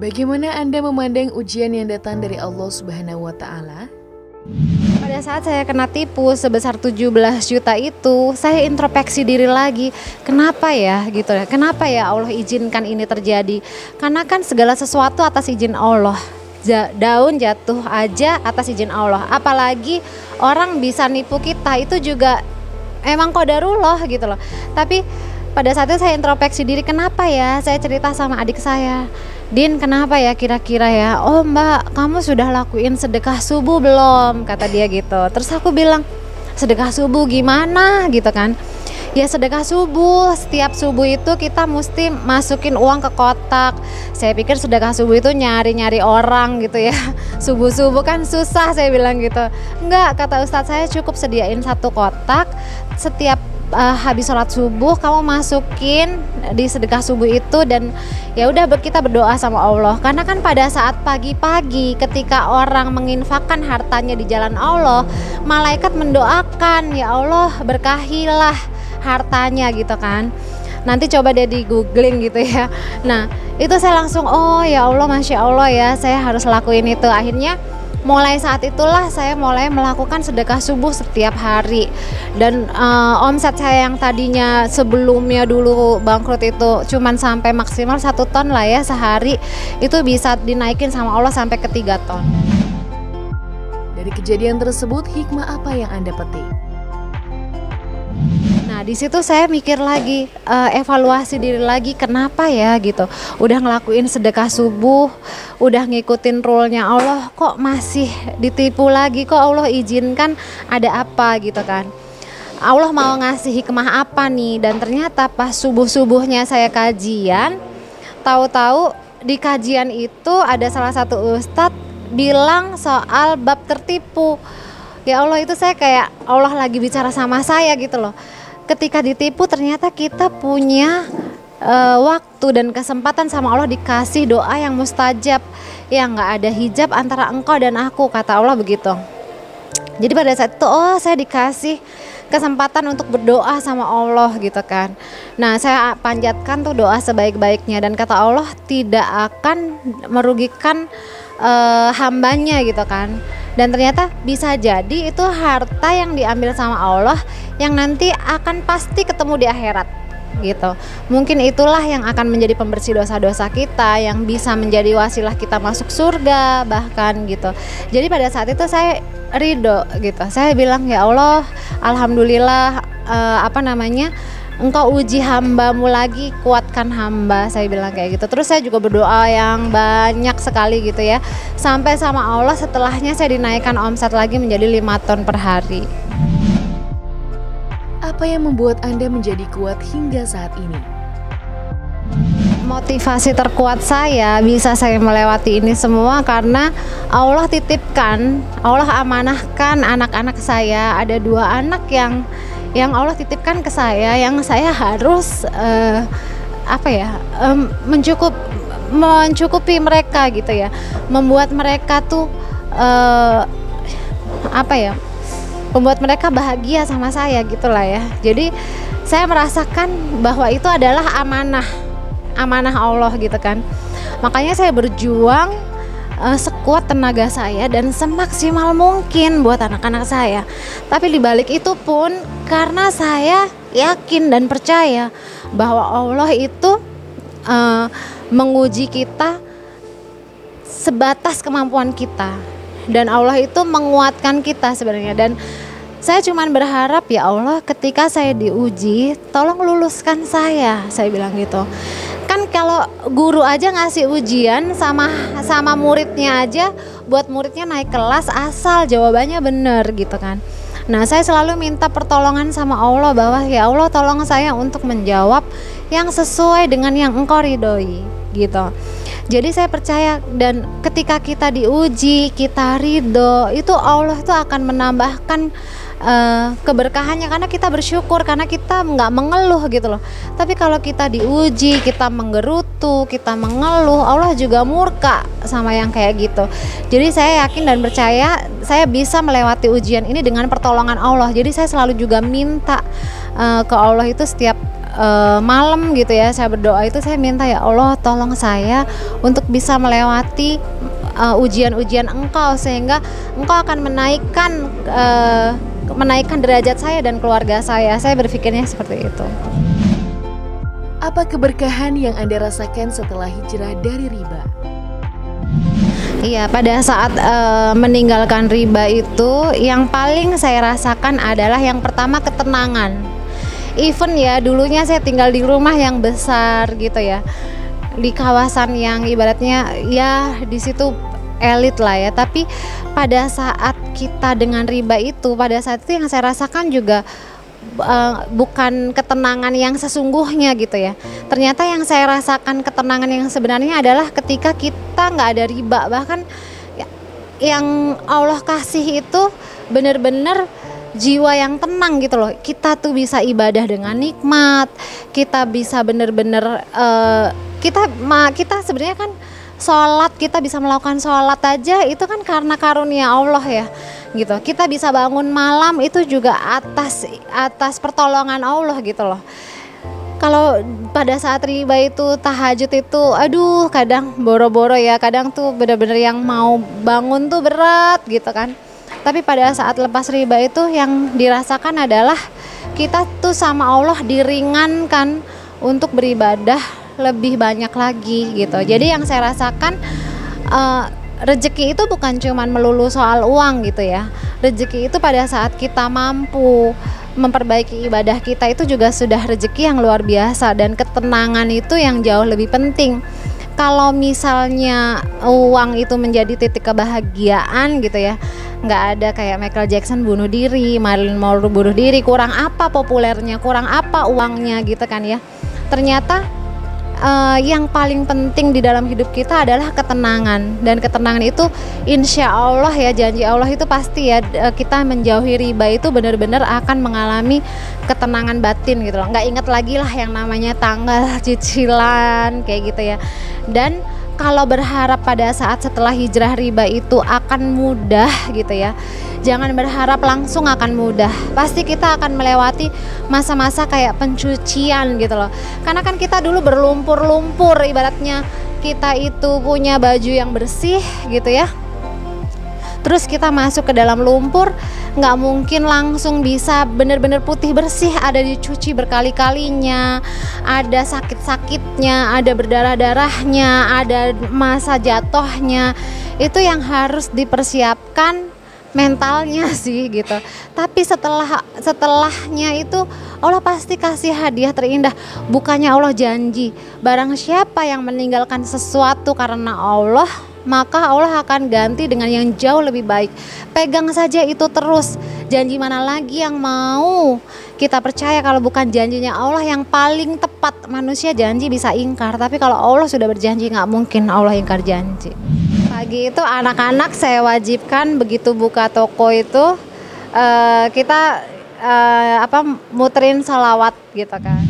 Bagaimana Anda memandang ujian yang datang dari Allah Subhanahu wa Ta'ala? Pada saat saya kena tipu sebesar 17 juta itu, saya introspeksi diri lagi. Kenapa ya gitu ya? Kenapa ya Allah izinkan ini terjadi? Karena kan segala sesuatu atas izin Allah. Daun jatuh aja atas izin Allah. Apalagi orang bisa nipu kita, itu juga emang qadarullah gitu loh. Tapi pada saat itu saya introspeksi diri, kenapa ya? Saya cerita sama adik saya, Din, kenapa ya kira-kira ya? Oh Mbak, kamu sudah lakuin sedekah subuh belum? Kata dia gitu. Terus aku bilang, sedekah subuh gimana gitu kan? Ya sedekah subuh, setiap subuh itu kita mesti masukin uang ke kotak. Saya pikir sedekah subuh itu nyari-nyari orang gitu ya. Subuh-subuh kan susah, saya bilang gitu. Enggak, kata ustadz saya, cukup sediain satu kotak. Setiap habis sholat subuh kamu masukin di sedekah subuh itu, dan ya udah kita berdoa sama Allah. Karena kan pada saat pagi-pagi ketika orang menginfakkan hartanya di jalan Allah, malaikat mendoakan, ya Allah berkahilah hartanya gitu kan. Nanti coba deh di googling gitu ya. Nah itu saya langsung, oh ya Allah, Masya Allah ya, saya harus lakuin itu. Akhirnya mulai saat itulah saya mulai melakukan sedekah subuh setiap hari. Dan omset saya yang tadinya sebelumnya dulu bangkrut itu cuman sampai maksimal 1 ton lah ya sehari, itu bisa dinaikin sama Allah sampai ke 3 ton. Dari kejadian tersebut, hikmah apa yang Anda petik? Nah di situ saya mikir lagi, evaluasi diri lagi, kenapa ya gitu. Udah ngelakuin sedekah subuh, udah ngikutin rule-nya Allah, kok masih ditipu lagi, kok Allah izinkan, ada apa gitu kan. Allah mau ngasih hikmah apa nih. Dan ternyata pas subuh-subuhnya saya kajian, tahu-tahu di kajian itu ada salah satu ustadz bilang soal bab tertipu. Ya Allah, itu saya kayak Allah lagi bicara sama saya gitu loh. Ketika ditipu ternyata kita punya waktu dan kesempatan sama Allah, dikasih doa yang mustajab, yang nggak ada hijab antara engkau dan aku, kata Allah begitu. Jadi pada saat itu, oh saya dikasih kesempatan untuk berdoa sama Allah gitu kan. Nah saya panjatkan tuh doa sebaik-baiknya, dan kata Allah tidak akan merugikan hambanya gitu kan. Dan ternyata bisa jadi itu harta yang diambil sama Allah yang nanti akan pasti ketemu di akhirat gitu. Mungkin itulah yang akan menjadi pembersih dosa-dosa kita, yang bisa menjadi wasilah kita masuk surga bahkan gitu. Jadi pada saat itu saya ridho gitu. Saya bilang, ya Allah, alhamdulillah, Engkau uji hambamu lagi, kuatkan hamba, saya bilang kayak gitu. Terus saya juga berdoa yang banyak sekali gitu ya, sampai sama Allah setelahnya saya dinaikkan omset lagi menjadi 5 ton per hari. Apa yang membuat Anda menjadi kuat hingga saat ini? Motivasi terkuat saya bisa saya melewati ini semua karena Allah titipkan, Allah amanahkan anak-anak saya. Ada 2 anak yang Allah titipkan ke saya, yang saya harus mencukupi mereka gitu ya, membuat mereka tuh membuat mereka bahagia sama saya gitulah ya. Jadi saya merasakan bahwa itu adalah amanah Allah gitu kan. Makanya saya berjuang sekuat tenaga saya dan semaksimal mungkin buat anak-anak saya. Tapi dibalik itu pun, karena saya yakin dan percaya bahwa Allah itu menguji kita sebatas kemampuan kita, dan Allah itu menguatkan kita sebenarnya. Dan saya cuman berharap, ya Allah, ketika saya diuji, tolong luluskan saya bilang gitu. Kan kalau guru aja ngasih ujian sama muridnya aja, buat muridnya naik kelas asal jawabannya benar gitu kan. Nah saya selalu minta pertolongan sama Allah bahwa ya Allah tolong saya untuk menjawab yang sesuai dengan yang Engkau ridhoi gitu. Jadi saya percaya, dan ketika kita diuji, kita ridho, itu Allah itu akan menambahkan keberkahannya, karena kita bersyukur, karena kita nggak mengeluh gitu loh. Tapi kalau kita diuji, kita menggerutu, kita mengeluh, Allah juga murka sama yang kayak gitu. Jadi saya yakin dan percaya saya bisa melewati ujian ini dengan pertolongan Allah. Jadi saya selalu juga minta ke Allah itu setiap malam gitu ya, saya berdoa itu saya minta, ya Allah tolong saya untuk bisa melewati ujian-ujian Engkau, sehingga Engkau akan menaikkan derajat saya dan keluarga saya. Saya berpikirnya seperti itu. Apa keberkahan yang Anda rasakan setelah hijrah dari riba? Iya, pada saat meninggalkan riba itu yang paling saya rasakan adalah yang pertama ketenangan. Even ya dulunya saya tinggal di rumah yang besar gitu ya, di kawasan yang ibaratnya ya di situ elit lah ya, tapi pada saat kita dengan riba itu, pada saat itu yang saya rasakan juga bukan ketenangan yang sesungguhnya gitu ya. Ternyata yang saya rasakan ketenangan yang sebenarnya adalah ketika kita nggak ada riba. Bahkan yang Allah kasih itu benar-benar jiwa yang tenang gitu loh. Kita tuh bisa ibadah dengan nikmat, kita bisa benar-benar kita sebenarnya kan sholat, kita bisa melakukan sholat aja itu kan karena karunia Allah ya gitu. Kita bisa bangun malam itu juga atas pertolongan Allah gitu loh. Kalau pada saat riba itu tahajud itu aduh kadang boro-boro ya, kadang tuh bener-bener yang mau bangun tuh berat gitu kan. Tapi pada saat lepas riba itu yang dirasakan adalah kita tuh sama Allah diringankan untuk beribadah lebih banyak lagi gitu. Jadi yang saya rasakan rezeki itu bukan cuman melulu soal uang gitu ya. Rezeki itu pada saat kita mampu memperbaiki ibadah kita itu juga sudah rezeki yang luar biasa, dan ketenangan itu yang jauh lebih penting. Kalau misalnya uang itu menjadi titik kebahagiaan gitu ya, nggak ada kayak Michael Jackson bunuh diri, Marilyn Monroe bunuh diri, kurang apa populernya, kurang apa uangnya gitu kan ya. Ternyata yang paling penting di dalam hidup kita adalah ketenangan, dan ketenangan itu insya Allah ya, janji Allah itu pasti ya, kita menjauhi riba itu benar-benar akan mengalami ketenangan batin gitu loh. Nggak inget lagi lah yang namanya tanggal cicilan kayak gitu ya. Dan kalau berharap pada saat setelah hijrah riba itu akan mudah gitu ya, jangan berharap langsung akan mudah. Pasti kita akan melewati masa-masa kayak pencucian gitu loh. Karena kan kita dulu berlumpur-lumpur, ibaratnya kita itu punya baju yang bersih gitu ya, terus kita masuk ke dalam lumpur, nggak mungkin langsung bisa bener-bener putih bersih, ada dicuci berkali-kalinya, ada sakit-sakitnya, ada berdarah-darahnya, ada masa jatuhnya. Itu yang harus dipersiapkan mentalnya sih gitu. Tapi setelahnya itu Allah pasti kasih hadiah terindah. Bukannya Allah janji, barang siapa yang meninggalkan sesuatu karena Allah, maka Allah akan ganti dengan yang jauh lebih baik. Pegang saja itu terus. Janji mana lagi yang mau kita percaya kalau bukan janjinya Allah yang paling tepat. Manusia janji bisa ingkar, tapi kalau Allah sudah berjanji nggak mungkin Allah ingkar janji. Pagi itu anak-anak saya wajibkan begitu buka toko itu kita muterin sholawat gitu kan.